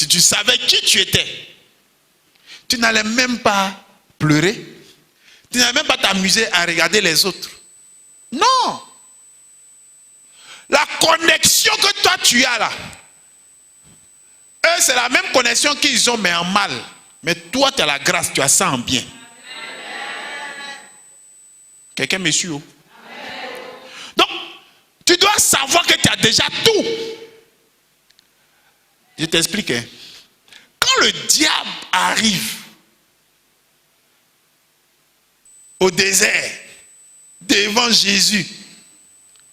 Si tu savais qui tu étais, tu n'allais même pas pleurer. Tu n'allais même pas t'amuser à regarder les autres. Non. La connexion que toi tu as là, eux c'est la même connexion qu'ils ont mais en mal. Mais toi tu as la grâce, tu as ça en bien. Quelqu'un me suit? Donc, tu dois savoir que tu as déjà tout. Je t'explique. Hein. Quand le diable arrive au désert, devant Jésus,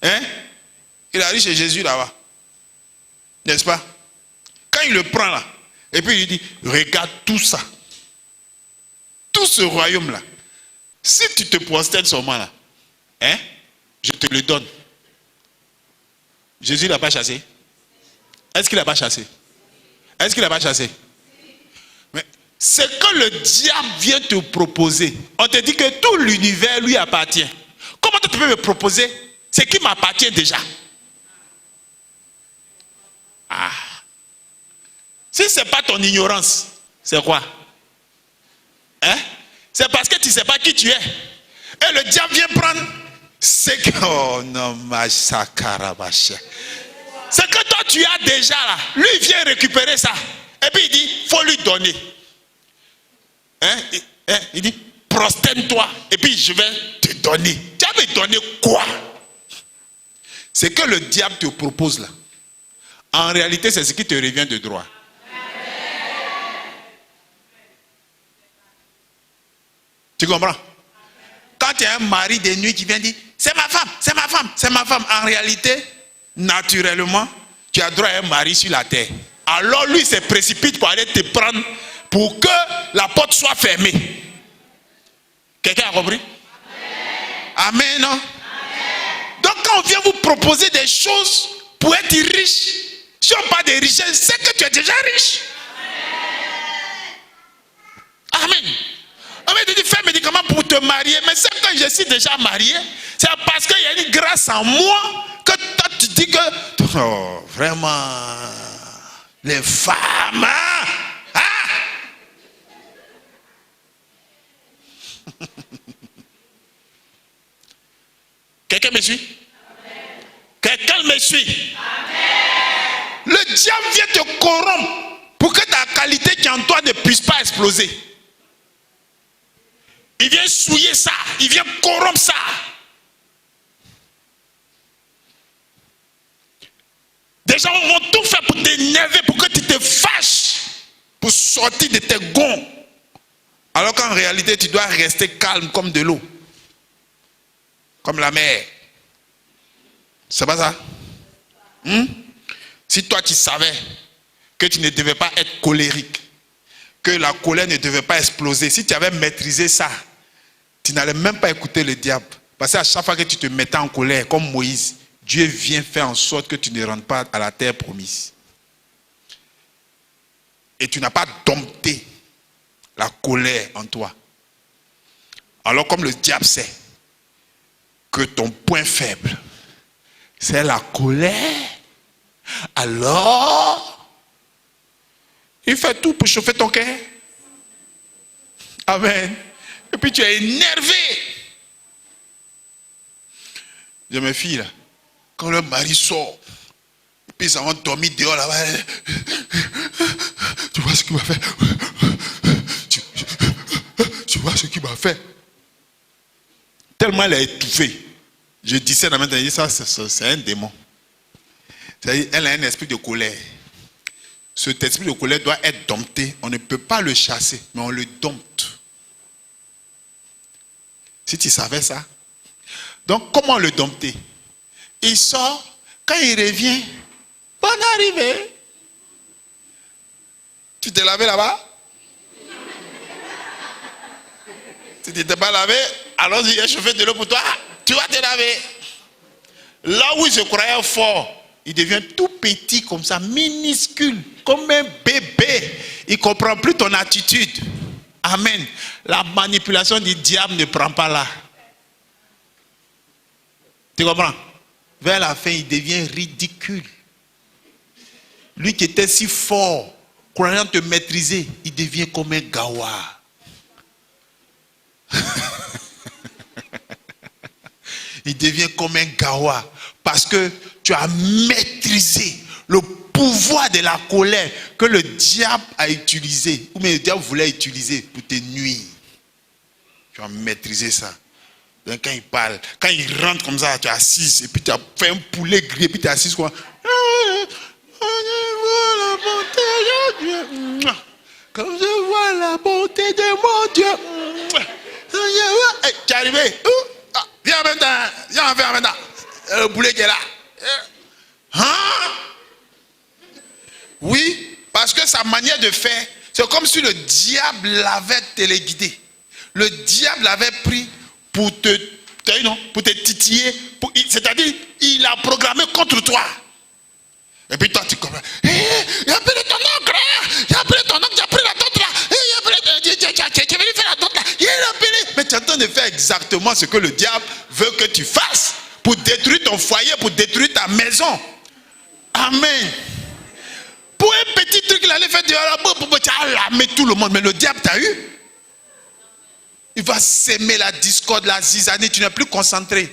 hein, il arrive chez Jésus là-bas. N'est-ce pas? Quand il le prend là, et puis il dit, regarde tout ça. Tout ce royaume-là. Si tu te prosternes seulement là, hein, je te le donne. Jésus ne l'a pas chassé. Est-ce qu'il n'a pas chassé? Est-ce qu'il n'a pas chassé? Mais c'est que le diable vient te proposer. On te dit que tout l'univers lui appartient. Comment tu peux me proposer ce qui m'appartient déjà? Ah. Si ce n'est pas ton ignorance, c'est quoi? Hein? C'est parce que tu ne sais pas qui tu es. Et le diable vient prendre ce que... Oh non, ma sakarabache. Ce que toi tu as déjà là. Lui il vient récupérer ça. Et puis il dit, il faut lui donner. Hein? Il dit, prosterne-toi. Et puis je vais te donner. Tu vas me donner quoi? Ce que le diable te propose là. En réalité, c'est ce qui te revient de droit. Tu comprends? Quand il y a un mari de nuit qui vient dire, c'est ma femme, c'est ma femme, c'est ma femme. En réalité, naturellement, tu as droit à un mari sur la terre. Alors lui, il se précipite pour aller te prendre pour que la porte soit fermée. Quelqu'un a compris? Amen, non? Amen. Donc quand on vient vous proposer des choses pour être riche, si on parle de richesse, c'est que tu es déjà riche. Amen. On va te dire, fais un médicament pour te marier, mais c'est que je suis déjà marié, c'est parce qu'il y a une grâce en moi que toi tu dis que, oh, vraiment, les femmes, hein? Quelqu'un me suit? Quelqu'un me suit? Amen. Le diable vient te corrompre pour que ta qualité qui est en toi ne puisse pas exploser. Il vient souiller ça, il vient corrompre ça. Des gens vont tout faire pour t'énerver, pour que tu te fâches, pour sortir de tes gonds. Alors qu'en réalité, tu dois rester calme comme de l'eau. Comme la mer. C'est pas ça? Si toi tu savais que tu ne devais pas être colérique, que la colère ne devait pas exploser, si tu avais maîtrisé ça, tu n'allais même pas écouter le diable. Parce qu'à chaque fois que tu te mettais en colère, comme Moïse, Dieu vient faire en sorte que tu ne rentres pas à la terre promise. Et tu n'as pas dompté la colère en toi. Alors comme le diable sait que ton point faible, c'est la colère, alors il fait tout pour chauffer ton cœur. Amen. Et puis tu es énervé. J'ai mes filles là, quand leur mari sort, et puis ils vont dormir dehors là-bas. Tu vois ce qu'il m'a fait? Tu vois ce qu'il m'a fait? Tellement elle a étouffé. Je disais dans ma tête, ça c'est un démon. Elle a un esprit de colère. Cet esprit de colère doit être dompté. On ne peut pas le chasser, mais on le dompte. Si tu savais ça. Donc, comment le dompter? Il sort, quand il revient, bonne arrivée. Tu t'es lavé là-bas? Si tu ne t'es pas lavé, alors il a chauffé de l'eau pour toi, tu vas te laver. Là où il se croyait fort, il devient tout petit comme ça, minuscule, comme un bébé. Il ne comprend plus ton attitude. Amen. La manipulation du diable ne prend pas là. Tu comprends? Vers la fin, il devient ridicule. Lui qui était si fort croyant te maîtriser, il devient comme un gawa. Il devient comme un gawa. Parce que tu as maîtrisé le pouvoir de la colère que le diable a utilisé. Ou bien le diable voulait utiliser pour te nuire. Tu as maîtrisé ça. Donc quand il parle, quand il rentre comme ça, tu es assise. Et puis tu as fait un poulet grillé. Et puis tu es assise quoi. Comme je vois la bonté de mon Dieu. Tu es arrivé. Viens maintenant. Viens maintenant. Le poulet qui est là. Hein? Oui, parce que sa manière de faire, c'est comme si le diable l'avait téléguidé. Le diable l'avait pris pour pour te titiller. C'est-à-dire, il a programmé contre toi. Et puis toi, tu comprends. Il a appelé ton oncle. Il a appelé ton oncle. Il a appelé la tante là. Tu es venu faire la tante là. Il a appelé. Mais tu es en train de faire exactement ce que le diable veut que tu fasses. Pour détruire ton foyer, pour détruire ta maison. Amen. Pour un petit truc, il allait faire tu as alarmé tout le monde. Mais le diable t'a eu. Il va s'aimer la discorde, la zizanie. Tu n'es plus concentré.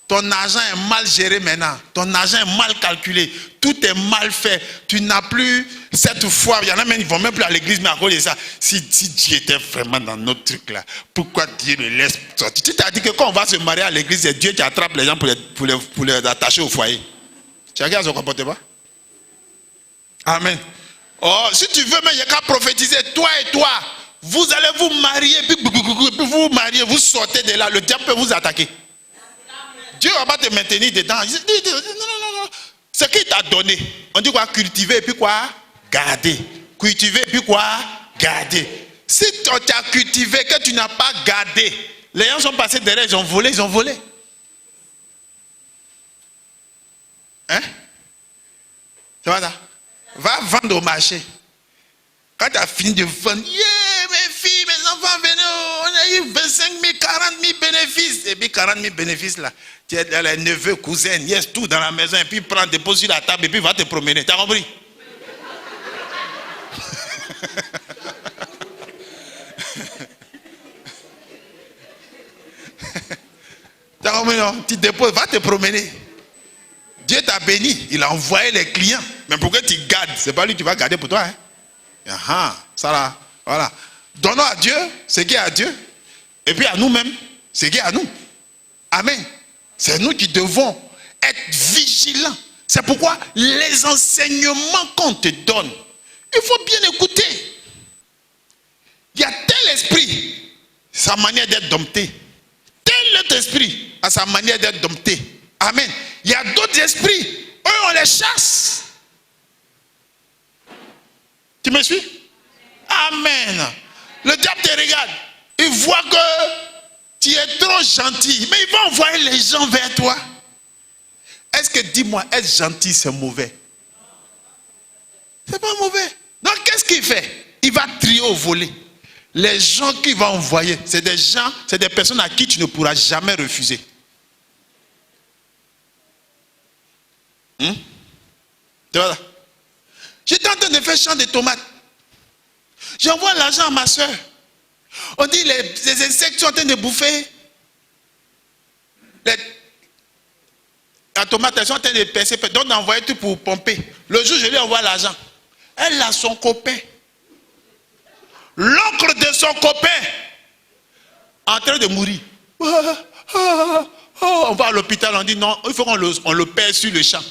Ton argent est mal géré maintenant. Ton argent est mal calculé. Tout est mal fait. Tu n'as plus cette foi. Il y en a même, ils ne vont même plus à l'église, mais à cause de ça. Si Dieu était vraiment dans notre truc là, pourquoi Dieu le laisse sortir? Tu t'as dit que quand on va se marier à l'église, c'est Dieu qui attrape les gens pour les attacher au foyer. Tu regardes son comportement? Amen. Oh, si tu veux, mais il n'y a qu'à prophétiser, toi et toi, vous allez vous marier, puis vous vous mariez, vous sortez de là, le diable peut vous attaquer. Dieu va pas te maintenir dedans. Non. Ce qu'il t'a donné, on dit quoi? Cultiver et puis quoi? Garder. Cultiver et puis quoi? Garder. Si on t'a cultivé, que tu n'as pas gardé, les gens sont passés derrière, ils ont volé. Hein? C'est pas ça? Va vendre au marché. Quand tu as fini de vendre, mes filles, mes enfants, venez, on a eu 25 000, 40 000 bénéfices. Et puis 40 000 bénéfices là, tu as les neveux, cousins, nièces, tout dans la maison. Et puis prends, dépose sur la table et puis va te promener. T'as compris? T'as compris, non? Tu déposes, va te promener. Dieu t'a béni, il a envoyé les clients. Mais pourquoi tu gardes? C'est pas lui qui va garder pour toi. Hein? Ça là, voilà. Donnons à Dieu ce qui est à Dieu. Et puis à nous-mêmes, ce qui est à nous. Amen. C'est nous qui devons être vigilants. C'est pourquoi les enseignements qu'on te donne, il faut bien écouter. Il y a tel esprit, sa manière d'être dompté. Tel autre esprit a sa manière d'être dompté. Amen. Il y a d'autres esprits, eux on les chasse. Tu me suis? Amen. Le diable te regarde. Il voit que tu es trop gentil. Mais il va envoyer les gens vers toi. Est-ce que, dis-moi, être gentil c'est mauvais? C'est pas mauvais. Donc qu'est-ce qu'il fait? Il va trier au volet. Les gens qu'il va envoyer, c'est des gens, c'est des personnes à qui tu ne pourras jamais refuser. Tu vois là? J'étais en train de faire champ de tomates. J'envoie l'argent à ma soeur. On dit les insectes sont en train de bouffer. La tomate, elles sont en train de percer. Donc on a envoyé tout pour pomper. Le jour, je lui envoie l'argent. Elle a son copain. L'oncle de son copain en train de mourir. On va à l'hôpital, on dit non, il faut qu'on le perd sur le champ.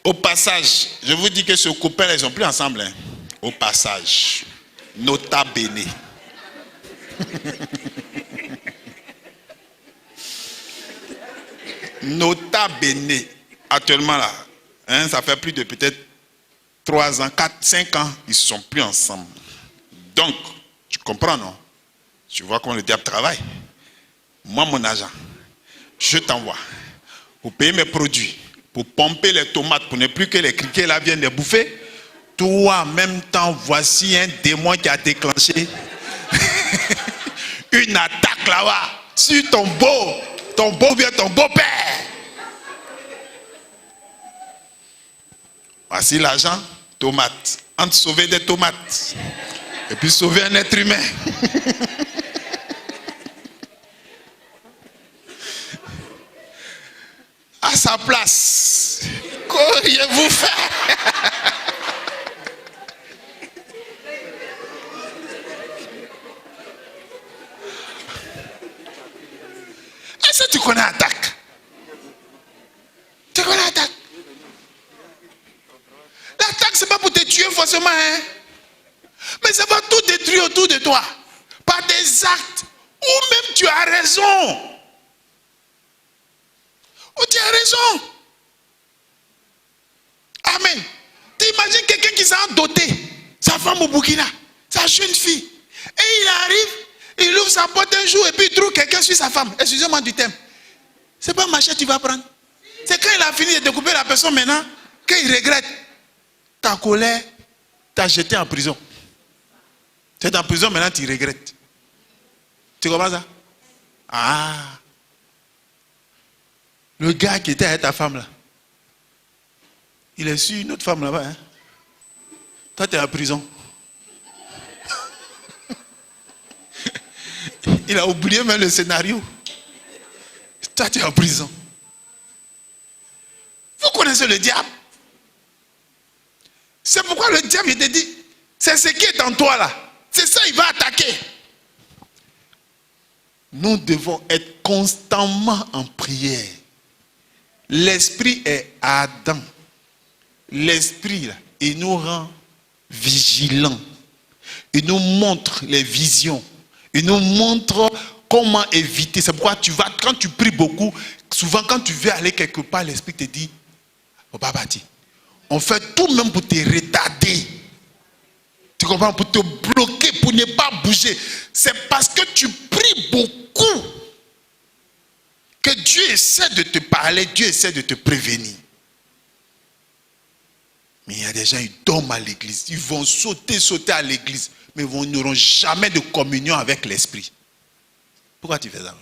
Au passage, je vous dis que ce copain, ils ne sont plus ensemble. Hein. Au passage, nota bene. Nota bene. Actuellement là, hein, ça fait plus de peut-être 3 ans, 4, 5 ans, ils ne sont plus ensemble. Donc, tu comprends, non? Tu vois comment le diable travaille. Moi, mon agent, je t'envoie pour payer mes produits, pour pomper les tomates, pour ne plus que les criquets là viennent les bouffer. Toi, en même temps, voici un démon qui a déclenché une attaque là-bas sur ton beau. ton beau ou bien ton beau-père. Voici l'argent, tomate. Entre sauver des tomates et puis sauver un être humain. À sa place, qu'auriez-vous fait? Est-ce que tu connais Attaque? Tu connais Attaque? L'attaque, ce n'est pas pour te tuer forcément, hein? Mais ça va tout détruire autour de toi. Par des actes où même tu as raison. Où tu as raison. Amen. Tu imagines quelqu'un qui s'est doté, sa femme au Burkina, sa jeune fille. Et il arrive, il ouvre sa porte un jour et puis il trouve quelqu'un sur sa femme. Excusez-moi du thème. C'est pas machette que tu vas prendre. C'est quand il a fini de découper la personne maintenant qu'il regrette. Ta colère t'a jeté en prison. Tu es en prison maintenant, tu regrettes. Tu comprends ça? Ah. Le gars qui était avec ta femme là, il est sur une autre femme là-bas. Hein? Toi, tu es en prison. Il a oublié même le scénario. Toi, tu es en prison. Vous connaissez le diable. C'est pourquoi le diable, il te dit, c'est ce qui est en toi là. C'est ça, il va attaquer. Nous devons être constamment en prière. L'esprit est ardent. L'esprit, là, il nous rend vigilants. Il nous montre les visions. Il nous montre comment éviter. C'est pourquoi quand tu pries beaucoup, souvent quand tu veux aller quelque part, l'esprit te dit, oh Babati, on fait tout même pour te retarder. Tu comprends? Pour te bloquer, pour ne pas bouger. C'est parce que tu pries beaucoup que Dieu essaie de te parler, Dieu essaie de te prévenir. Mais il y a des gens, ils dorment à l'église. Ils vont sauter à l'église. Mais ils n'auront jamais de communion avec l'esprit. Pourquoi tu fais ça?